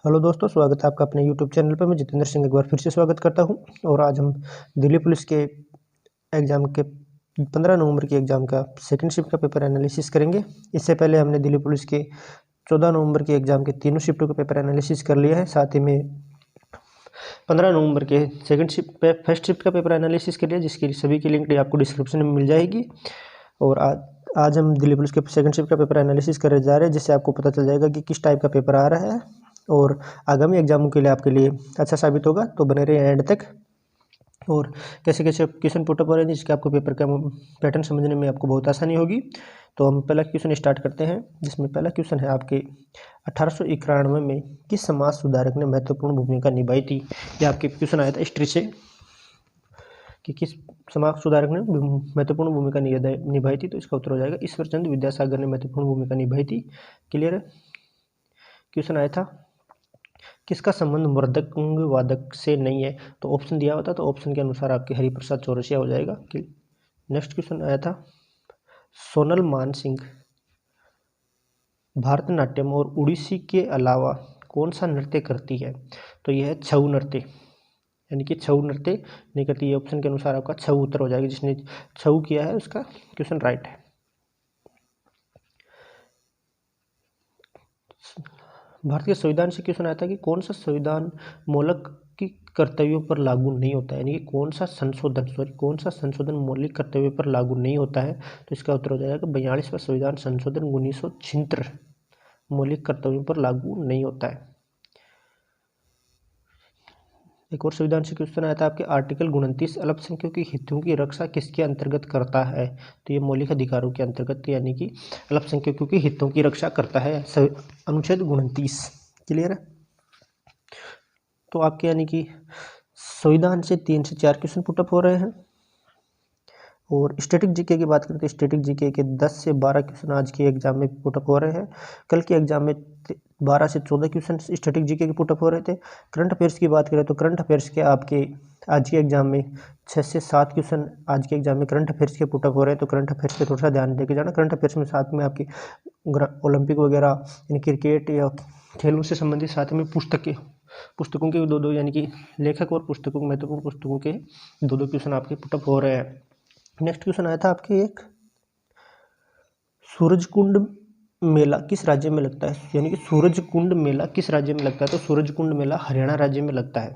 Hello दोस्तों, स्वागत है आपका अपने यूट्यूब चैनल पर। मैं जितेंद्र सिंह एक बार फिर से स्वागत करता हूं। और आज हम दिल्ली पुलिस के एग्ज़ाम के 15 नवंबर के एग्ज़ाम का सेकंड शिफ्ट का पेपर एनालिसिस करेंगे। इससे पहले हमने दिल्ली पुलिस के 14 नवंबर के एग्ज़ाम के तीनों शिफ्टों का पेपर एनालिसिस कर लिया है। साथ ही में 15 नवंबर के फर्स्ट शिफ्ट का पेपर एनालिसिस कर लिया, जिसकी सभी की लिंक आपको डिस्क्रिप्शन में मिल जाएगी। और आज हम दिल्ली पुलिस के सेकंड शिफ्ट का पेपर एनालिसिस करने जा रहे हैं, जिससे आपको पता चल जाएगा कि किस टाइप का पेपर आ रहा है और आगामी एग्जामों के लिए आपके लिए अच्छा साबित होगा। तो बने रहिए एंड तक। और कैसे कैसे क्वेश्चन पुटअप हो रहे हैं, जिसके आपको पेपर का पैटर्न समझने में आपको बहुत आसानी होगी। तो हम पहला क्वेश्चन स्टार्ट करते हैं, जिसमें पहला क्वेश्चन है आपके 1891 में किस समाज सुधारक ने महत्वपूर्ण भूमिका निभाई थी। यह आपके क्वेश्चन आया था हिस्ट्री से कि किस समाज सुधारक ने महत्वपूर्ण भूमिका निभाई थी। तो इसका उत्तर हो जाएगा ईश्वरचंद्र विद्यासागर ने महत्वपूर्ण भूमिका निभाई थी। क्लियर है। क्वेश्चन आया था किसका संबंध मृदंग वादक से नहीं है। तो ऑप्शन दिया होता, तो ऑप्शन के अनुसार आपके हरिप्रसाद चौरसिया हो जाएगा। नेक्स्ट क्वेश्चन आया था सोनल मानसिंह भारतनाट्यम और उड़ीसी के अलावा कौन सा नृत्य करती है। तो यह है छऊ नृत्य, यानी कि छऊ नृत्य नहीं करती। है ऑप्शन के अनुसार आपका छऊ उत्तर हो जाएगा। जिसने छऊ किया है उसका क्वेश्चन राइट है। भारत के संविधान से क्वेश्चन आया था कि कौन सा संविधान मौलिक की कर्तव्यों पर लागू नहीं होता है, यानी कि कौन सा संशोधन मौलिक कर्तव्यों पर लागू नहीं होता है। तो इसका उत्तर हो जाएगा 42वां संविधान संशोधन 1976 मौलिक कर्तव्यों पर लागू नहीं होता है। एक और संविधान से क्वेश्चन आया था आपके आर्टिकल 29 अल्पसंख्यकों के हितों की रक्षा किसके अंतर्गत करता है। तो ये मौलिक अधिकारों के अंतर्गत, यानी कि अल्पसंख्यकों के हितों की रक्षा करता है अनुच्छेद 29। क्लियर है। तो आपके यानी कि संविधान से 3 से 4 क्वेश्चन पुटअप हो रहे हैं। और स्टैटिक जीके की बात करते हैं, स्टैटिक जीके के 10 से 12 क्वेश्चन आज के एग्जाम में पुटअप हो रहे हैं। कल के एग्जाम में 12 से 14 क्वेश्चन स्टैटिक जीके के पुटअप हो रहे थे। करंट अफेयर्स की बात करें तो करंट अफेयर्स के आपके आज के एग्जाम में 6 से 7 क्वेश्चन आज के एग्जाम में करंट अफेयर्स के पुटअप हो रहे हैं। तो करंट अफेयर्स पे थोड़ा सा ध्यान देके जाना। करंट अफेयर्स में साथ में आपकी ओलंपिक वगैरह यानी क्रिकेट या खेलों से संबंधित, साथ में पुस्तकों के दो यानी कि लेखक और पुस्तकों महत्वपूर्ण पुस्तकों के दो क्वेश्चन आपके पुटअप हो रहे हैं। नेक्स्ट क्वेश्चन आया था आपके एक सूरजकुंड मेला किस राज्य में लगता है, यानी कि सूरजकुंड मेला किस राज्य में लगता है। तो सूरजकुंड मेला हरियाणा राज्य में लगता है।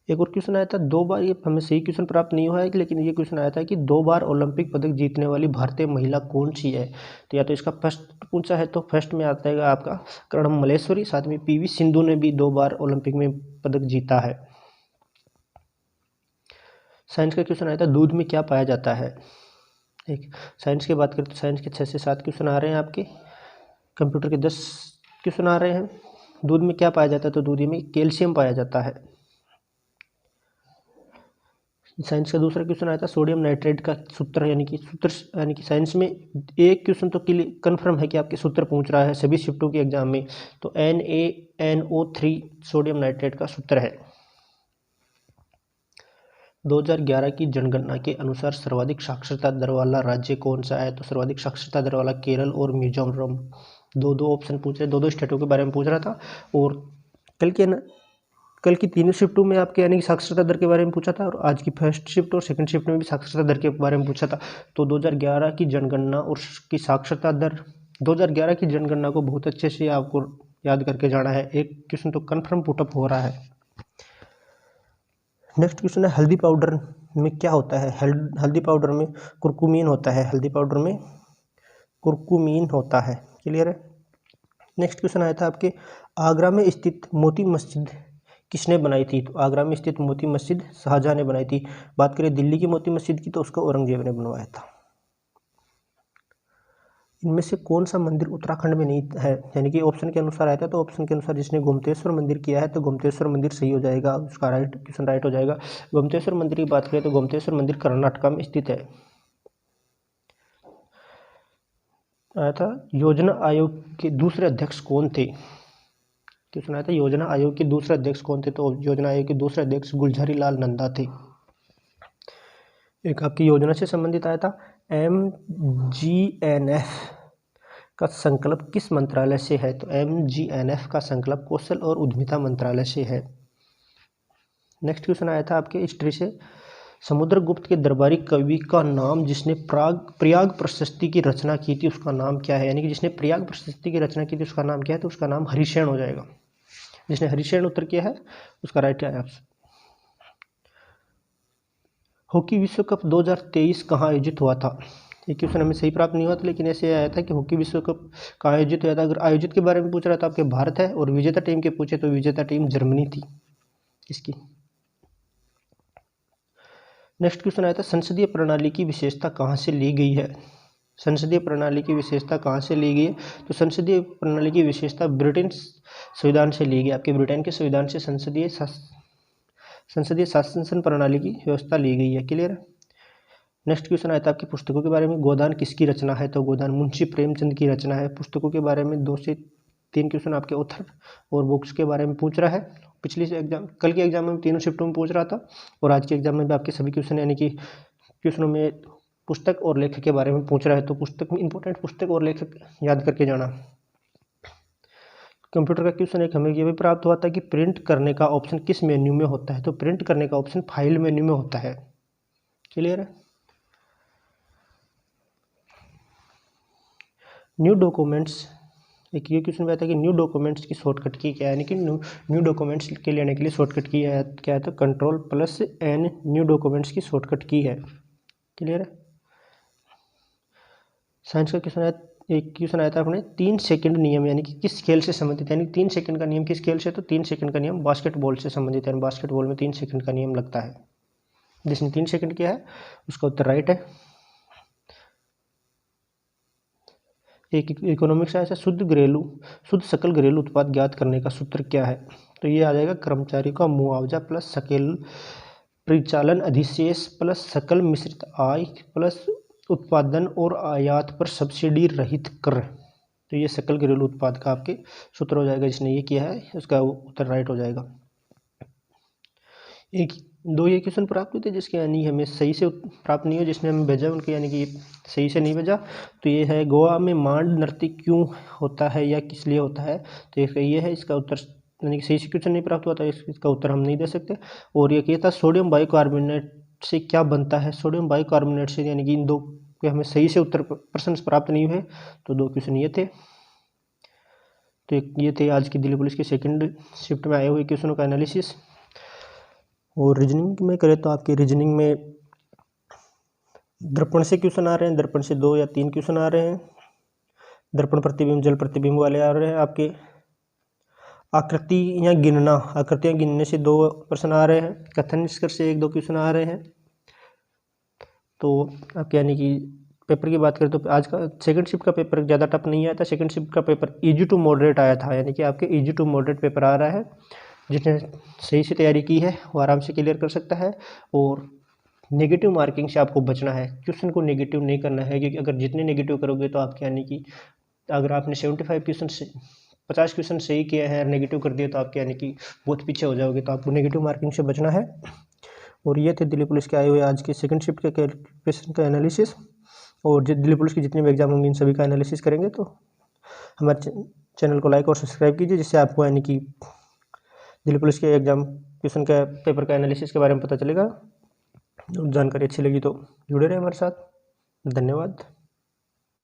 एक और क्वेश्चन आया था 2 बार, ये हमें सही क्वेश्चन प्राप्त नहीं हुआ है, लेकिन ये क्वेश्चन आया था कि 2 बार ओलंपिक पदक जीतने वाली भारतीय महिला कौन सी है। तो या तो इसका फर्स्ट पूछा है, तो फर्स्ट में आता है आपका कर्णम मल्लेश्वरी। साथ में पीवी सिंधु ने भी 2 बार ओलंपिक में पदक जीता है। साइंस का क्वेश्चन आया था दूध में क्या पाया जाता है। एक साइंस की बात करें तो साइंस के 6 से 7 क्वेश्चन आ रहे हैं आपके। कंप्यूटर के 10 क्वेश्चन आ रहे हैं। दूध में क्या पाया जाता है, तो दूध में कैल्शियम पाया जाता है। साइंस का दूसरा क्वेश्चन आया था सोडियम नाइट्रेट का सूत्र, यानी कि साइंस में एक क्वेश्चन तो कन्फर्म है कि आपके सूत्र पूछ रहा है सभी शिफ्टों के एग्जाम में। तो NaNO3 सोडियम नाइट्रेट का सूत्र है। 2011 की जनगणना के अनुसार सर्वाधिक साक्षरता दर वाला राज्य कौन सा है। तो सर्वाधिक साक्षरता दर वाला केरल और मिजोरम। दो ऑप्शन पूछ रहे, दो स्टेटों के बारे में पूछ रहा था। और कल की तीनों शिफ्टों में आपके यानी कि साक्षरता दर के बारे में पूछा था, और आज की फर्स्ट शिफ्ट और सेकंड शिफ्ट में भी साक्षरता दर के बारे में पूछा था। तो 2011 की जनगणना और की साक्षरता दर, 2011 की जनगणना को बहुत अच्छे से आपको याद करके जाना है। एक क्वेश्चन तो कन्फर्म पुटअप हो रहा है। नेक्स्ट क्वेश्चन है हल्दी पाउडर में क्या होता है। हल्दी पाउडर में कुर्कुमीन होता है। हल्दी पाउडर में कुर्कुमीन होता है। क्लियर है। नेक्स्ट क्वेश्चन आया था आपके आगरा में स्थित मोती मस्जिद किसने बनाई थी। तो आगरा में स्थित मोती मस्जिद शाहजहां ने बनाई थी। बात करें दिल्ली की मोती मस्जिद की, तो उसको औरंगजेब ने बनवाया था। इनमें से कौन सा मंदिर उत्तराखंड में नहीं है, यानी कि ऑप्शन के अनुसार आया था। तो ऑप्शन के अनुसार जिसने गोमतेश्वर मंदिर किया है, तो गोमतेश्वर मंदिर सही हो जाएगा, उसका क्वेश्चन राइट हो जाएगा। गोमतेश्वर मंदिर की बात करें तो गोमतेश्वर मंदिर कर्नाटका में स्थित है। आया था योजना आयोग के दूसरे अध्यक्ष कौन थे। क्वेश्चन आया था योजना आयोग के दूसरे अध्यक्ष कौन थे। तो योजना आयोग के दूसरे अध्यक्ष गुलजारी लाल नंदा थे। एक आपकी योजना से संबंधित आया था MGNF का संकल्प किस मंत्रालय से है? तो MGNF का संकल्प कौशल और उद्यमिता मंत्रालय से है। नेक्स्ट क्वेश्चन आया था आपके हिस्ट्री से, समुद्रगुप्त के दरबारी कवि का नाम जिसने प्रयाग प्रशस्ति की रचना की थी उसका नाम क्या है? यानी कि जिसने प्रयाग प्रशस्ति की रचना की थी उसका नाम क्या है? तो उसका नाम हरिशेन हो जाएगा। जिसने हरिशेन उत्तर किया है उसका राइट है ऑप्शन। हॉकी विश्व कप 2023 कहाँ आयोजित हुआ था? ये क्वेश्चन हमें सही प्राप्त नहीं हुआ था, लेकिन ऐसे आया था कि हॉकी विश्व कप कहाँ आयोजित हुआ था। अगर आयोजित के बारे में पूछ रहा था आपके भारत है, और विजेता टीम के पूछे तो विजेता टीम जर्मनी थी इसकी। नेक्स्ट क्वेश्चन आया था, संसदीय प्रणाली की विशेषता कहाँ से ली गई है? संसदीय प्रणाली की विशेषता कहाँ से ली गई है? तो संसदीय प्रणाली की विशेषता ब्रिटेन संविधान से ली गई। आपके ब्रिटेन के संविधान से संसदीय शासन प्रणाली की व्यवस्था ली गई है। क्लियर है। नेक्स्ट क्वेश्चन आया था आपकी पुस्तकों के बारे में, गोदान किसकी रचना है? तो गोदान मुंशी प्रेमचंद की रचना है। पुस्तकों के बारे में 2 से 3 क्वेश्चन आपके ऑथर और बुक्स के बारे में पूछ रहा है। पिछली एग्जाम, कल के एग्जाम में तीनों शिफ्टों में पूछ रहा था, और आज के एग्जाम में भी आपके सभी क्वेश्चन यानी कि क्वेश्चनों में पुस्तक और लेखक के बारे में पूछ रहा है। तो पुस्तक में इंपॉर्टेंट पुस्तक और लेखक याद करके जाना। कंप्यूटर का क्वेश्चन एक हमें ये भी प्राप्त हुआ था कि प्रिंट करने का ऑप्शन किस मेन्यू में होता है? तो प्रिंट करने का ऑप्शन फाइल मेन्यू में होता है। क्लियर है। न्यू डॉक्यूमेंट्स, एक ये क्वेश्चन आता है कि न्यू डॉक्यूमेंट्स की शॉर्टकट की क्या है? यानी कि न्यू डॉक्यूमेंट्स के लेने के लिए शॉर्टकट की है क्या है? तो Ctrl+N न्यू डॉक्यूमेंट्स की शॉर्टकट की है। क्लियर है। साइंस का क्वेश्चन आया, एक क्वेश्चन आया था अपने 3 सेकंड नियम यानी कि किस खेल से संबंधित है? यानी 3 सेकंड का नियम किस खेल से? तो 3 सेकंड का नियम बास्केटबॉल से संबंधित है। बास्केटबॉल में 3 सेकंड का नियम लगता है। जिसने 3 सेकंड किया है उसका उत्तर राइट है। एक इकोनॉमिक्स आया, शुद्ध सकल घरेलू उत्पाद ज्ञात करने का सूत्र क्या है? तो ये आ जाएगा कर्मचारी का मुआवजा प्लस सकल परिचालन अधिशेष प्लस सकल मिश्रित आय प्लस उत्पादन और आयात पर सब्सिडी रहित कर। तो ये सकल घरेलू उत्पाद का आपके सूत्र हो जाएगा। जिसने ये किया है उसका उत्तर राइट हो जाएगा। एक 2 ये क्वेश्चन प्राप्त हुए थे जिसके यानी हमें सही से प्राप्त नहीं हो, जिसने हमें भेजा उनके यानी कि सही से नहीं भेजा। तो ये है, गोवा में मांड नृत्य क्यों होता है या किस लिए होता है? तो ये है इसका उत्तर, यानी कि सही से क्वेश्चन नहीं प्राप्त हुआ था, इसका उत्तर हम नहीं दे सकते। और ये था सोडियम बाइकार्बोनेट से क्या बनता है? सोडियम बाइकार्बोनेट से, यानी कि इन 2 के हमें सही से उत्तर प्रश्न प्राप्त नहीं हुए। तो 2 क्वेश्चन ये थे। तो ये थे आज की दिल्ली पुलिस के सेकंड शिफ्ट में आए हुए क्वेश्चनों का एनालिसिस। और रीजनिंग में करें तो आपके रीजनिंग में दर्पण से क्वेश्चन आ रहे हैं। दर्पण से 2 या 3 क्वेश्चन आ रहे हैं। दर्पण प्रतिबिंब जल प्रतिबिंब वाले आ रहे हैं। आपके आकृतियाँ गिनने से 2 प्रश्न आ रहे हैं। कथन निष्कर्ष से 1-2 क्वेश्चन आ रहे हैं। तो आपके यानी कि पेपर की बात करें तो आज का सेकंड शिफ्ट का पेपर ज़्यादा टफ नहीं आया था। सेकंड शिफ्ट का पेपर इजी टू मॉडरेट आया था, यानी कि आपके इजी टू मॉडरेट पेपर आ रहा है। जिसने सही से तैयारी की है वो आराम से क्लियर कर सकता है। और नेगेटिव मार्किंग से आपको बचना है, क्वेश्चन को नेगेटिव नहीं करना है, क्योंकि अगर जितने नेगेटिव करोगे तो आपके यानी कि अगर आपने 75 क्वेश्चन से 50 क्वेश्चन सही किए हैं और नेगेटिव कर दिए तो आपके यानी कि बहुत पीछे हो जाओगे। तो आपको नेगेटिव मार्किंग से बचना है। और ये थे दिल्ली पुलिस के आए हुए आज के सेकंड शिफ्ट के क्वेश्चन का एनालिसिस। और दिल्ली पुलिस की जितने भी एग्जाम होंगे इन सभी का एनालिसिस करेंगे। तो हमारे चैनल को लाइक और सब्सक्राइब कीजिए, जिससे आपको यानी कि दिल्ली पुलिस के एग्जाम क्वेश्चन का पेपर का एनालिसिस के बारे में पता चलेगा। जानकारी अच्छी लगी तो जुड़े रहे हमारे साथ। धन्यवाद।